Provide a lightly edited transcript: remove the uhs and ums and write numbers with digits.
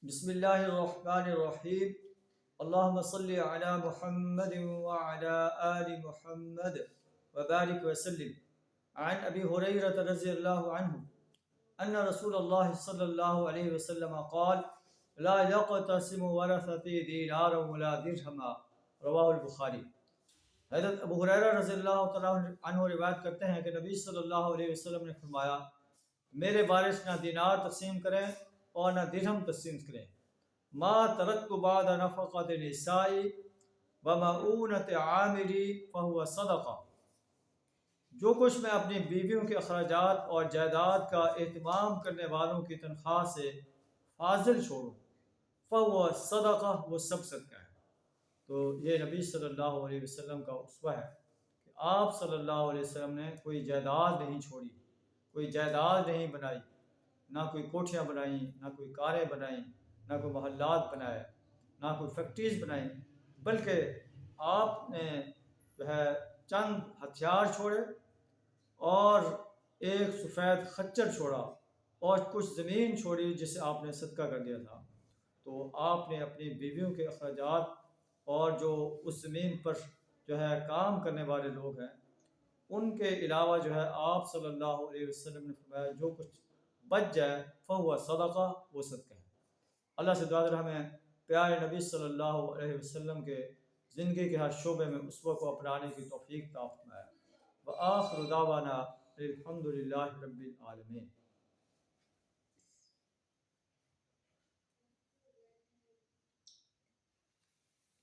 بسم اللہ الرحمن الرحیم اللہم صلی علی محمد وعلی آل محمد وبارک وسلم عن ابی ہریرہ رضی اللہ عنہ ان رسول اللہ صلی اللہ علیہ وسلم قال لا يقتسم ورثتی دینارا ولا درہما رواہ البخاری۔ حضرت ابو ہریرہ رضی اللہ تعالیٰ عنہ روایت کرتے ہیں کہ نبی صلی اللہ علیہ وسلم نے فرمایا میرے وارث نہ دینار تقسیم کریں اور نہ درہم تقسیم کریں۔ ما ترکت بعد نفقۃ النساء ومعونۃ عاملی فہو صدقہ، جو کچھ میں اپنی بیویوں کے اخراجات اور جائیداد کا اہتمام کرنے والوں کی تنخواہ سے فاضل چھوڑوں فہو صدقہ، وہ سب صدقہ ہے۔ تو یہ نبی صلی اللہ علیہ وسلم کا اسوہ ہے کہ آپ صلی اللہ علیہ وسلم نے کوئی جائیداد نہیں چھوڑی، کوئی جائیداد نہیں بنائی، نہ کوئی کوٹھیاں بنائیں، نہ کوئی کاریں بنائیں، نہ کوئی محلات بنائے، نہ کوئی فیکٹریز بنائیں، بلکہ آپ نے جو ہے چند ہتھیار چھوڑے اور ایک سفید خچر چھوڑا اور کچھ زمین چھوڑی جسے آپ نے صدقہ کر دیا تھا۔ تو آپ نے اپنی بیویوں کے اخراجات اور جو اس زمین پر جو ہے کام کرنے والے لوگ ہیں ان کے علاوہ جو ہے آپ صلی اللہ علیہ وسلم نے فرمایا جو کچھ بچ جائے فہو صدقہ، وہ صدقہ ہے۔ اللہ سے دعا ہے ہمیں پیارے نبی صلی اللہ علیہ وسلم کے زندگی کے ہر شعبے میں اسوہ کو اپنانے کی توفیق عطا فرمائے۔ وآخر دعوانا الحمد للہ رب العالمین۔